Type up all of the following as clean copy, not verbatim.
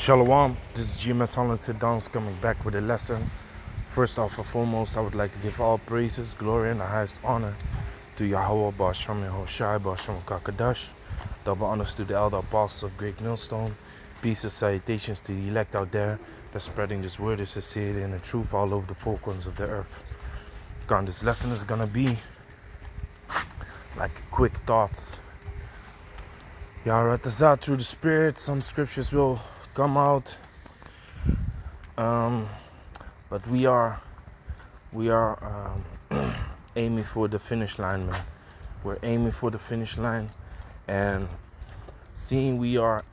Shalom, this is GMS Holland Sit Downs coming back with a lesson. First off and foremost, I would like to give all praises, glory, and the highest honor to Yahweh, Ba'ashem Yehoshai, Ba'ashem Kakadash. Double honors to the elder apostles of Great Millstone. Peace and salutations to the elect out there that's spreading this word, this sincerity, and the truth all over the four corners of the earth. God, this lesson is gonna be like quick thoughts. Yaratazah through the Spirit. Some scriptures will come out, but we are aiming for the finish line, man. We're aiming for the finish line, and seeing we are,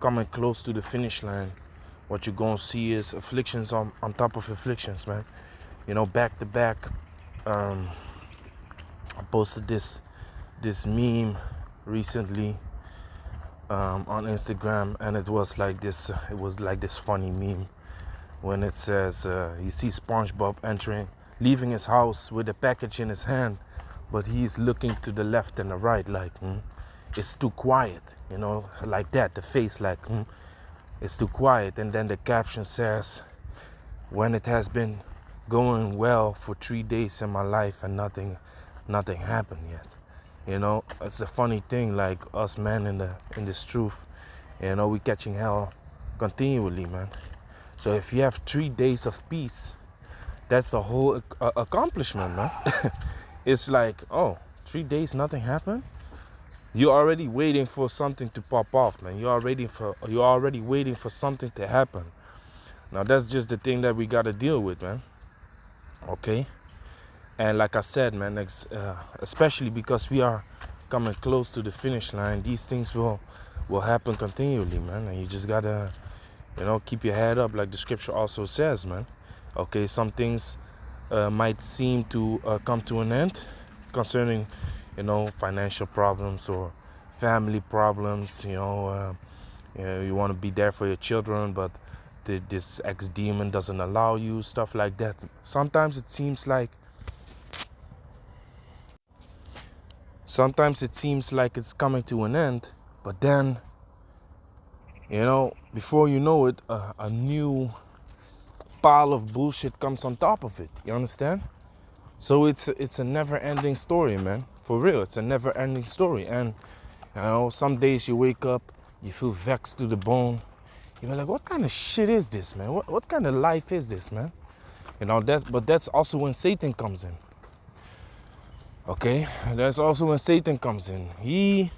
coming close to the finish line, what you're gonna see is afflictions on top of afflictions, man. Back to back. I posted this meme recently on Instagram, and it was like this funny meme when it says you see SpongeBob leaving his house with a package in his hand, but he's looking to the left and the right like it's too quiet, like that, the face like it's too quiet. And then the caption says, when it has been going well for 3 days in my life and nothing happened yet. It's a funny thing, like us men in this truth, we catching hell continually, man. So if you have 3 days of peace, that's a whole accomplishment, man. It's like, 3 days nothing happened. You're already waiting for something to pop off, man. You're already waiting for something to happen. Now that's just the thing that we gotta deal with, man. Okay. And like I said, man, especially because we are coming close to the finish line, these things will happen continually, man. And you just gotta, keep your head up, like the scripture also says, man. Okay, some things might seem to come to an end concerning, financial problems or family problems. You want to be there for your children, but this ex-demon doesn't allow you, stuff like that. Sometimes it seems like it's coming to an end, but then, before you know it, a new pile of bullshit comes on top of it. You understand? So it's a never-ending story, man. For real, it's a never-ending story. And, some days you wake up, you feel vexed to the bone. You're like, what kind of shit is this, man? What kind of life is this, man? But that's also when Satan comes in. Okay, that's also when Satan comes in. He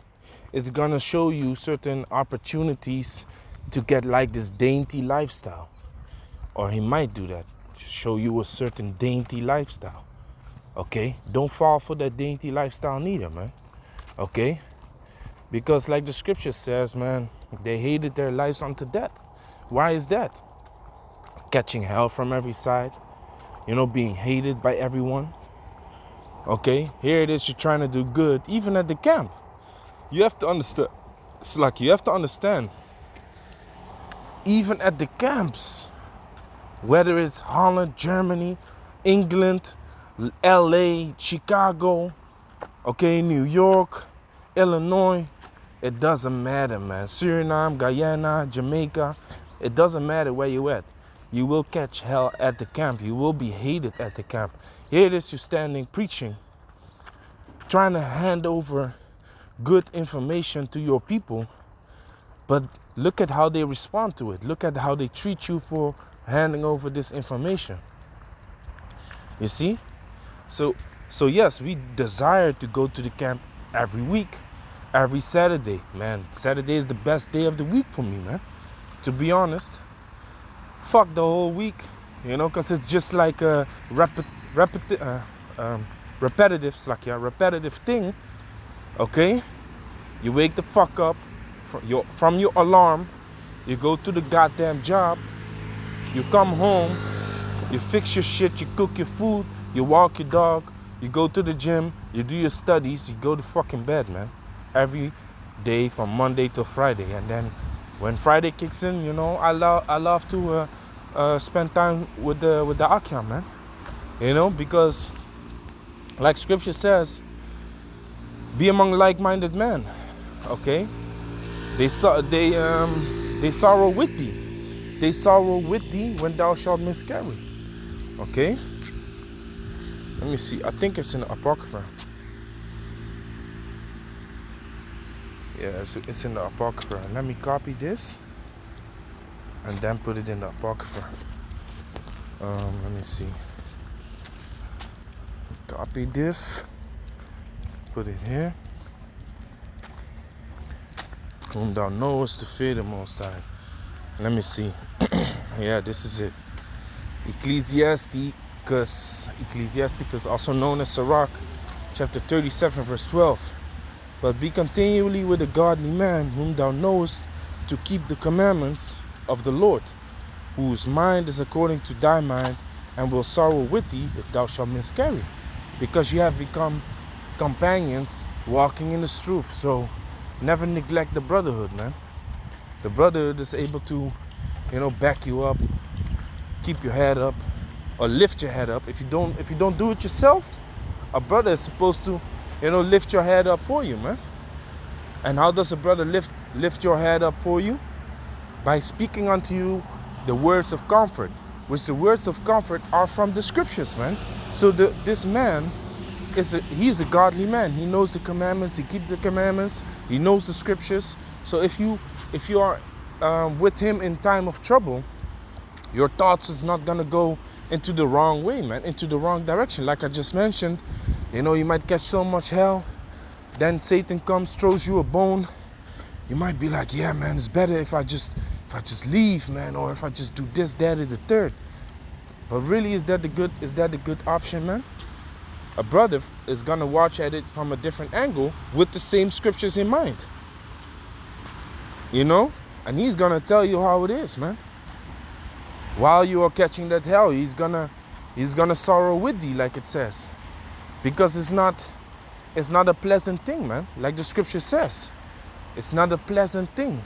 is gonna show you certain opportunities to get like this dainty lifestyle. Or he might do that, show you a certain dainty lifestyle. Okay, don't fall for that dainty lifestyle neither, man. Okay, because like the scripture says, man, they hated their lives unto death. Why is that? Catching hell from every side, being hated by everyone. Okay, here it is, you're trying to do good, even at the camp. You have to understand, it's like you have to understand, even at the camps, whether it's Holland, Germany, England, LA, Chicago, okay, New York, Illinois, it doesn't matter, man. Suriname, Guyana, Jamaica, it doesn't matter where you at. You will catch hell at the camp. You will be hated at the camp. Here it is, you're standing preaching, trying to hand over good information to your people, but look at how they respond to it. Look at how they treat you for handing over this information. You see? So yes, we desire to go to the camp every week, every Saturday. Man, Saturday is the best day of the week for me, man. To be honest. Fuck the whole week, because it's just like a repetitive thing. Okay, you wake the fuck up from your alarm, you go to the goddamn job, you come home, you fix your shit, you cook your food, you walk your dog, you go to the gym, you do your studies, you go to fucking bed, man. Every day from Monday to Friday. And then when Friday kicks in, I love to spend time with the Akyam, man. Because like scripture says, be among like-minded men. Okay, they They sorrow with thee. They sorrow with thee when thou shalt miscarry. Okay? Let me see. I think it's in the Apocrypha. Yeah, it's in the Apocrypha. Let me copy this and then put it in the Apocrypha. Let me see. Copy this. Put it here. Whom thou knowest to fear the Most High. Let me see. Yeah, this is it. Ecclesiasticus, also known as Sirach, chapter 37, verse 12. But be continually with a godly man, whom thou knowest to keep the commandments of the Lord, whose mind is according to thy mind, and will sorrow with thee if thou shalt miscarry. Because you have become companions walking in the truth. So never neglect the brotherhood, man. The brotherhood is able to, back you up, keep your head up, or lift your head up. If you don't do it yourself, a brother is supposed to, lift your head up for you, man. And how does a brother lift your head up for you? By speaking unto you the words of comfort, which the words of comfort are from the scriptures, man. So this man he's a godly man. He knows the commandments. He keeps the commandments. He knows the scriptures. So if you are with him in time of trouble, your thoughts is not gonna go into the wrong way, man, into the wrong direction. Like I just mentioned, you might catch so much hell. Then Satan comes, throws you a bone. You might be like, yeah, man, it's better if I just leave, man, or if I just do this, that, or the third. But really, is that the good option, man? A brother is gonna watch at it from a different angle with the same scriptures in mind. And he's gonna tell you how it is, man. While you are catching that hell, he's gonna sorrow with thee, like it says. Because it's not a pleasant thing, man. Like the scripture says. It's not a pleasant thing.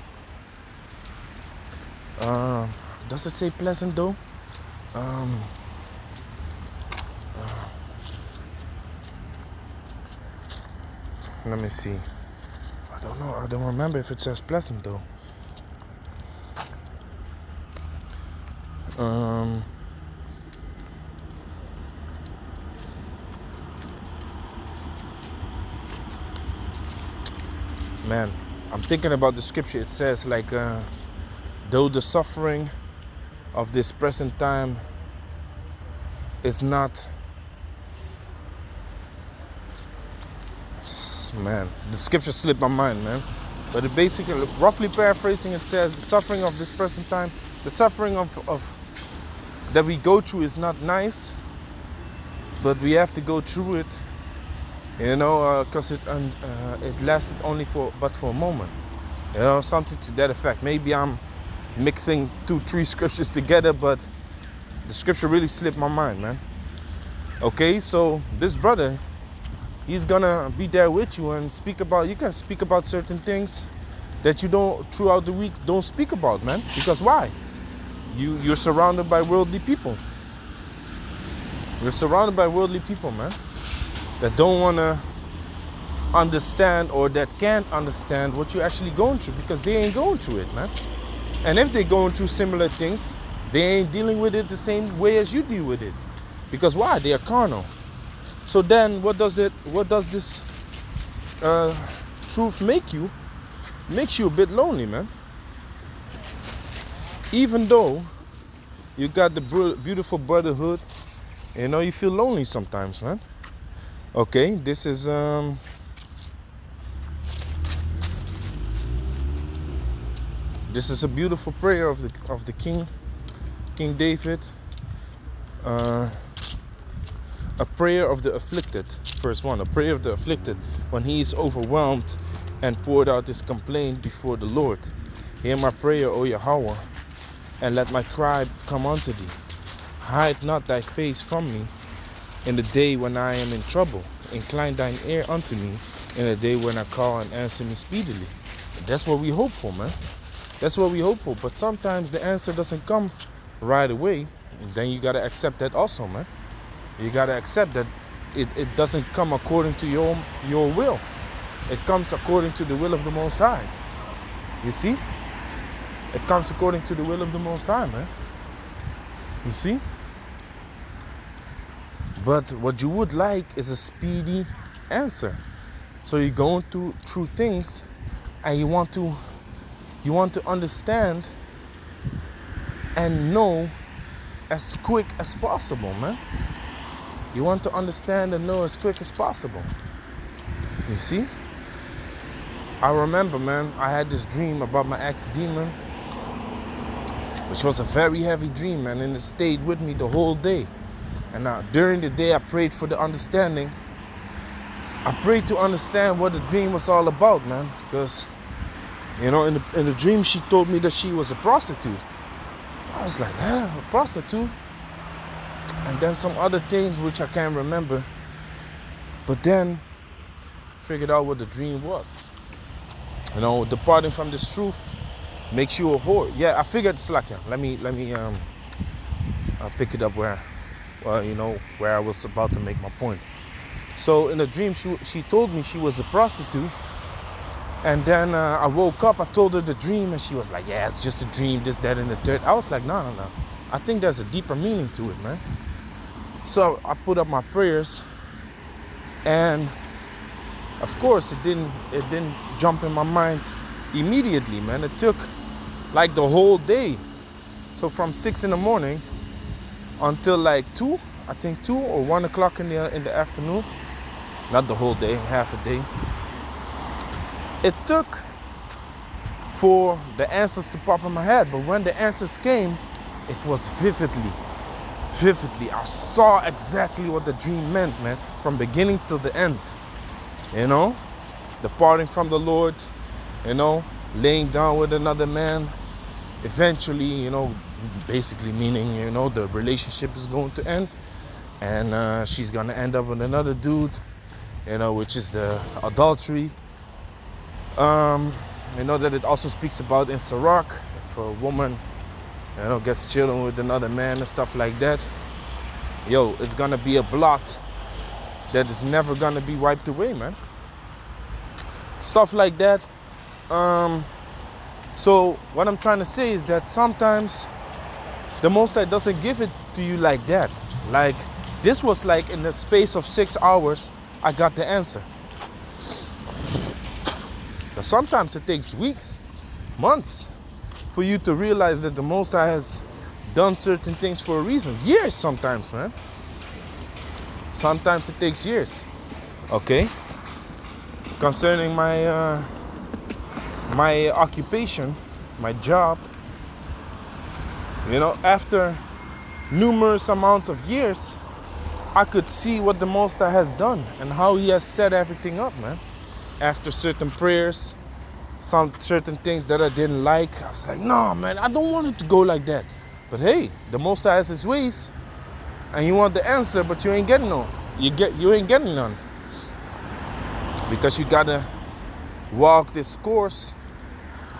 Does it say pleasant though? Let me see. I don't know. I don't remember if it says pleasant though. Man, I'm thinking about the scripture. It says though the suffering of this present time is not, man, the scripture slipped my mind, man. But it basically, roughly paraphrasing, it says the suffering of this present time, the suffering of that we go through is not nice, but we have to go through it, because it lasted only for a moment, something to that effect. Maybe I'm mixing 2-3 scriptures together, but the scripture really slipped my mind, man. Okay, so this brother, he's gonna be there with you and you can speak about certain things that you don't, throughout the week, don't speak about, man. Because why? You're surrounded by worldly people. You're surrounded by worldly people, man, that don't want to understand, or that can't understand what you're actually going through, because they ain't going through it, man. And if they're going through similar things, they ain't dealing with it the same way as you deal with it. Because why? They are carnal. So then what does this truth make you? Makes you a bit lonely, man. Even though you got the beautiful brotherhood, you feel lonely sometimes, man. Okay, this is a beautiful prayer of the King David. A prayer of the afflicted, verse 1. A prayer of the afflicted when he is overwhelmed and poured out his complaint before the Lord. Hear my prayer, O Yahweh, and let my cry come unto thee. Hide not thy face from me in the day when I am in trouble. Incline thine ear unto me in the day when I call, and answer me speedily. That's what we hope for, man. That's what we hope for. But sometimes the answer doesn't come right away. And then you got to accept that also, man. You got to accept that it doesn't come according to your will. It comes according to the will of the Most High. You see? It comes according to the will of the Most High, man. You see? But what you would like is a speedy answer. So you're going through things, and you want to understand and know as quick as possible, man. You want to understand and know as quick as possible. You see? I remember, man, I had this dream about my ex-demon, which was a very heavy dream, man, and it stayed with me the whole day. And during the day, I prayed for the understanding. I prayed to understand what the dream was all about, man, because, you know, in the dream, she told me that she was a prostitute. I was like, a prostitute? And then some other things which I can't remember. But then, figured out what the dream was. You know, departing from this truth makes you a whore. Yeah, I figured it's like, let me pick it up where I was about to make my point. So in the dream, she told me she was a prostitute. And then I woke up, I told her the dream, and she was like, yeah, it's just a dream, this, that, and the third. I was like, no. I think there's a deeper meaning to it, man. So I put up my prayers, and of course it didn't jump in my mind immediately, man. It took like the whole day. So from 6 in the morning until like 2 or 1 o'clock in the afternoon. Not the whole day, half a day. It took for the answers to pop in my head, but when the answers came, it was vividly. I saw exactly what the dream meant, man, from beginning till the end. You know, departing from the Lord, you know, laying down with another man, eventually, you know, basically meaning, you know, the relationship is going to end, and she's gonna end up with another dude, you know, which is the adultery. You know that it also speaks about in Sirach, if a woman, you know, gets chilling with another man and stuff like that, yo, it's gonna be a blot that is never gonna be wiped away, man. Stuff like that. So what I'm trying to say is that sometimes the Most High doesn't give it to you like that. Like this was like in the space of 6 hours, I got the answer. But sometimes it takes weeks, months, for you to realize that the Most High has done certain things for a reason. Years sometimes, man. Sometimes it takes years. Okay. Concerning my my occupation, my job, you know, after numerous amounts of years, I could see what the Most High has done and how He has set everything up, man. After certain prayers, some certain things that I didn't like, I was like, no, man, I don't want it to go like that. But hey, the Most High has His ways, and you want the answer, but you ain't getting none. You ain't getting none, because you gotta walk this course.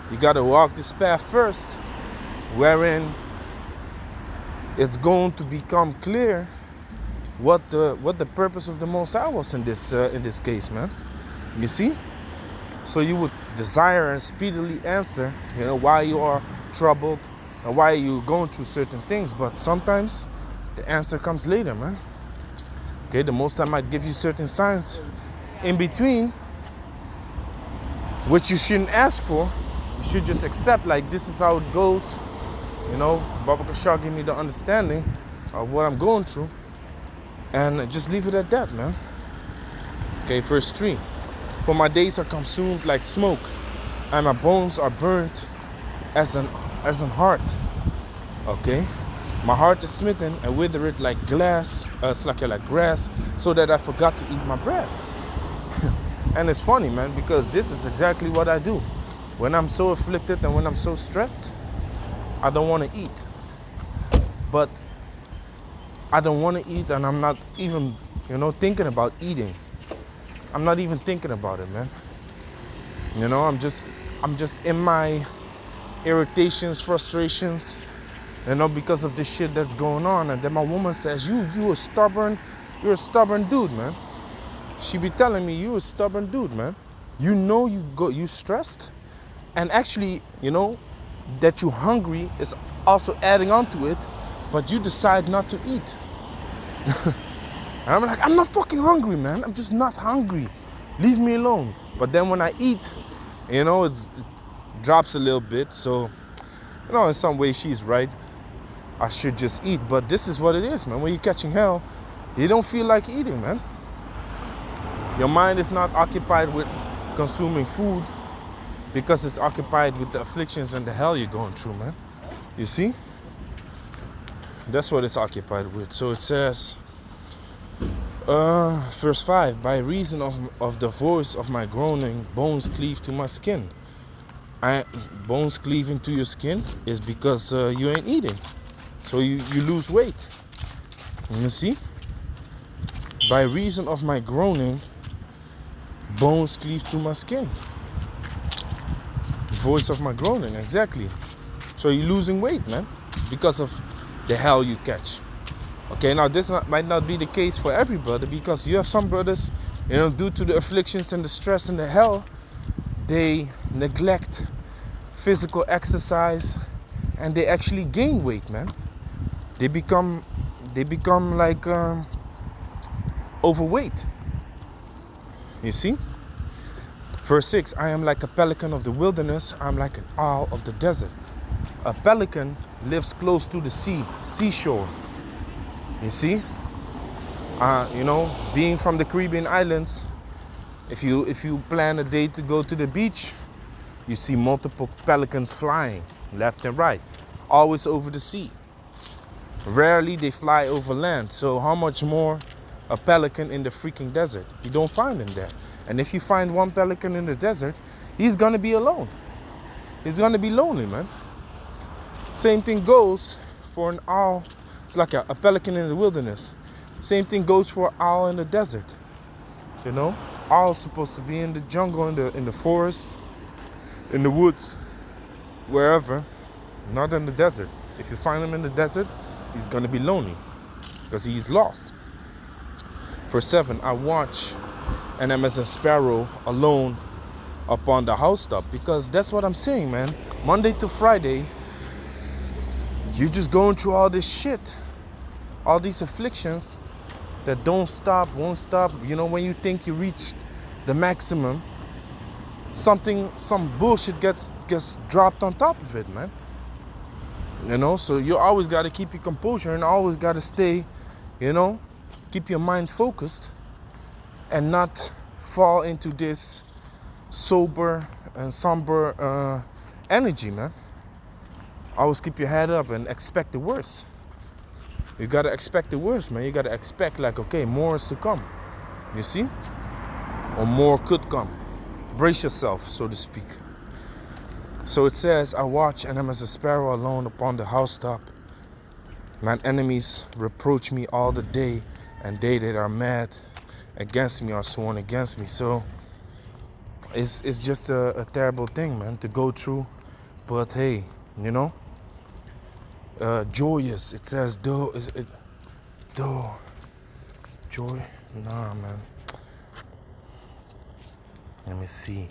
You gotta walk this path first, wherein it's going to become clear what the purpose of the Most High was in this case, man. You see? So you would desire and speedily answer, you know, why you are troubled and why you're going through certain things. But sometimes the answer comes later, man. Okay, the Most High might give you certain signs in between, which you shouldn't ask for. You should just accept, like, this is how it goes. You know, Baba Kashar gave me the understanding of what I'm going through. And just leave it at that, man. Okay, verse 3. For my days are consumed like smoke, and my bones are burnt as an heart. Okay? My heart is smitten and withered like glass, like grass, so that I forgot to eat my bread. And it's funny, man, because this is exactly what I do. When I'm so afflicted and when I'm so stressed, I don't want to eat. But I don't want to eat, and I'm not even, you know, thinking about eating. I'm not even thinking about it, man. You know, I'm just in my irritations, frustrations, you know, because of this shit that's going on. And then my woman says, you're a stubborn dude, man. She be telling me, you a stubborn dude, man. You know you stressed. And actually, you know, that you're hungry is also adding on to it, but you decide not to eat. And I'm like, I'm not fucking hungry, man. I'm just not hungry. Leave me alone. But then when I eat, you know, it drops a little bit. So, you know, in some way she's right. I should just eat. But this is what it is, man. When you're catching hell, you don't feel like eating, man. Your mind is not occupied with consuming food because it's occupied with the afflictions and the hell you're going through, man. You see? That's what it's occupied with. So it says, verse 5, by reason of the voice of my groaning, bones cleave to my skin. Bones cleaving to your skin is because you ain't eating. So you lose weight. You see? By reason of my groaning, bones cleave to my skin. Voice of my groaning, exactly. So you're losing weight, man, because of the hell you catch. Okay, now this might not be the case for everybody, because you have some brothers, you know, due to the afflictions and the stress and the hell, they neglect physical exercise and they actually gain weight, man. They become like overweight. You see? Verse 6, I am like a pelican of the wilderness. I'm like an owl of the desert. A pelican lives close to the seashore. You see? You know, being from the Caribbean islands, if you plan a day to go to the beach, you see multiple pelicans flying left and right, always over the sea. Rarely they fly over land. So how much more a pelican in the freaking desert? You don't find him there. And if you find one pelican in the desert, he's gonna be alone. He's gonna be lonely, man. Same thing goes for an owl. It's like a pelican in the wilderness. Same thing goes for an owl in the desert. You know, owl's supposed to be in the jungle, in the forest, in the woods, wherever, not in the desert. If you find him in the desert, he's gonna be lonely because he's lost. Verse 7, I watch and am as a sparrow alone upon the housetop, because that's what I'm saying, man. Monday to Friday, you're just going through all this shit, all these afflictions that don't stop, won't stop. You know, when you think you reached the maximum, some bullshit gets dropped on top of it, man. You know, so you always got to keep your composure and always got to stay, you know, keep your mind focused and not fall into this sober and somber energy, man. Always keep your head up and expect the worst. You got to expect the worst, man. You got to expect, like, okay, more is to come. You see? Or more could come. Brace yourself, so to speak. So it says, I watch and am as a sparrow alone upon the housetop. Mine enemies reproach me all the day, and they that are mad against me are sworn against me. So it's just a terrible thing, man, to go through. But hey, you know, joyous. It says joy. Nah, man. Let me see.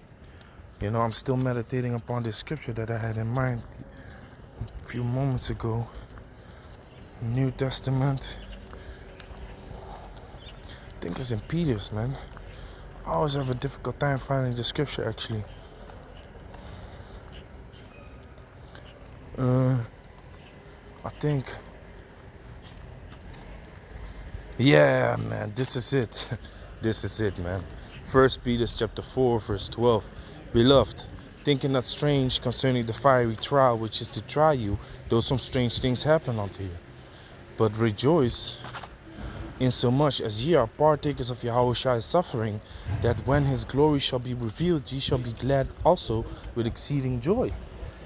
You know, I'm still meditating upon this scripture that I had in mind a few moments ago. New Testament. I think it's in Peter's, man. I always have a difficult time finding the scripture, actually. I think. Yeah, man, this is it. This is it, man. 1 Peter chapter 4, verse 12. Beloved, thinking not strange concerning the fiery trial which is to try you, though some strange things happen unto you. But rejoice insomuch as ye are partakers of Yahweh's suffering, that when his glory shall be revealed, ye shall be glad also with exceeding joy.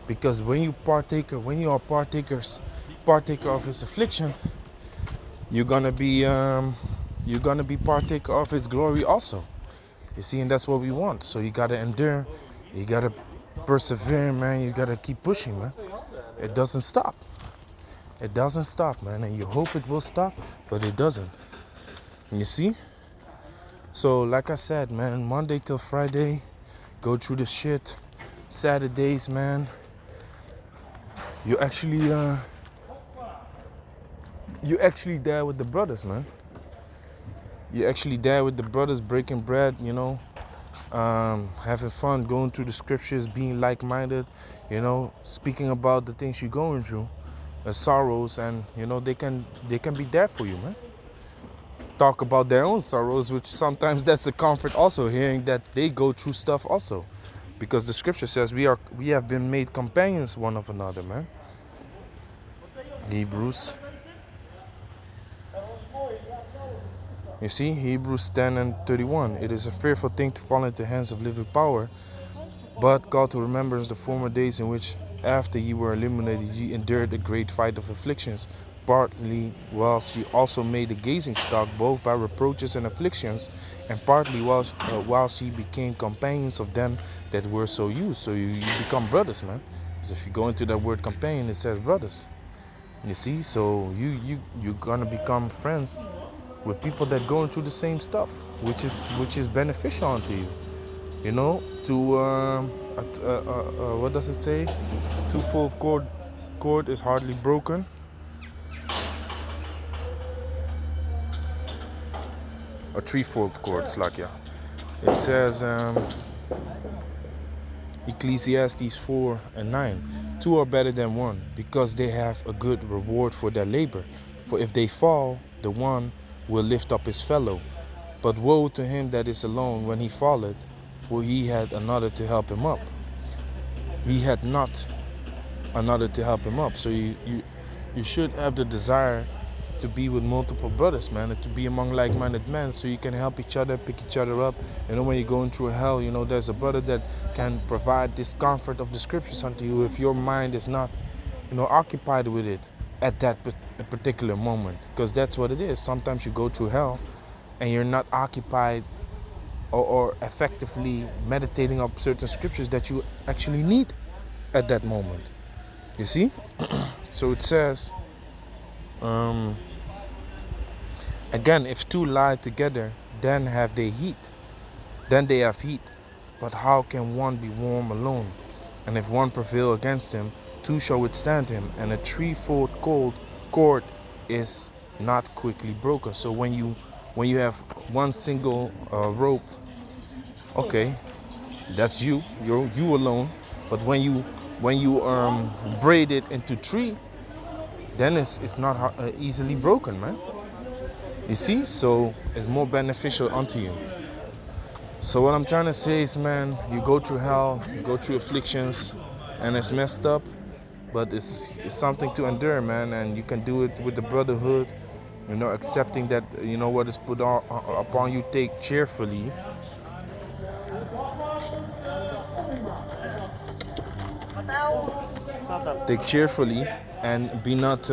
Because when you are partaker of his affliction, you're gonna be partaker of his glory also. You see, and that's what we want. So you gotta endure, you gotta persevere, man. You gotta keep pushing, man. It doesn't stop. It doesn't stop, man. And you hope it will stop, but it doesn't. You see? So like I said, man, Monday till Friday, go through the shit. Saturdays, man, You actually there with the brothers, man. You actually there with the brothers, breaking bread, having fun, going through the scriptures, being like-minded, speaking about the things you're going through, the sorrows, and they can be there for you, man. Talk about their own sorrows, which sometimes that's a comfort also, hearing that they go through stuff also, because the scripture says we have been made companions one of another, man. Hebrews. You see, Hebrews 10 and 31. It is a fearful thing to fall into the hands of living power, but call to remembrance the former days in which, after ye were illuminated, ye endured a great fight of afflictions, partly whilst ye also made a gazing stock, both by reproaches and afflictions, and partly whilst ye became companions of them that were so used. So you become brothers, man. Because if you go into that word companion, it says brothers. You see, so you're gonna become friends with people that going through the same stuff, which is beneficial unto you. What does it say? Twofold cord is hardly broken. A threefold cord, Slakia. It says Ecclesiastes 4 and 9. Two are better than one, because they have a good reward for their labor. For if they fall, the one will lift up his fellow. But woe to him that is alone when he falleth, for he had another to help him up. He had not another to help him up. So you should have the desire to be with multiple brothers, man, and to be among like-minded men, so you can help each other, pick each other up. When you're going through hell, there's a brother that can provide this comfort of the scriptures unto you if your mind is not, occupied with it at that particular moment. Because that's what it is. Sometimes you go through hell and you're not occupied or effectively meditating on certain scriptures that you actually need at that moment. You see? So it says, again, if two lie together, then have they heat. Then they have heat. But how can one be warm alone? And if one prevail against him, two shall withstand him. And a threefold cord is not quickly broken. So when you have one single rope, okay, that's you alone. But when you braid it into three, then it's not easily broken, man. You see, so it's more beneficial unto you. So what I'm trying to say is, man, you go through hell, you go through afflictions, and it's messed up, but it's something to endure, man. And you can do it with the brotherhood, accepting that what is put upon you, take cheerfully. Take cheerfully and be not.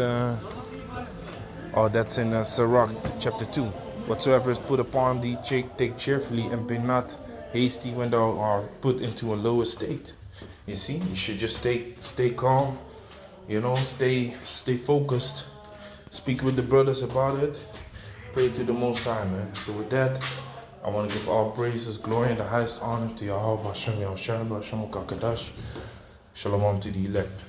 That's in Sirach chapter 2. Whatsoever is put upon thee, take cheerfully, and be not hasty when thou art put into a low estate. You see, you should just stay calm, stay focused, speak with the brothers about it, pray to the Most High, man. So with that, I want to give all praises, glory, and the highest honor to Yahweh Hashem Yahushua Hashem Kakadash. Shalom to the elect.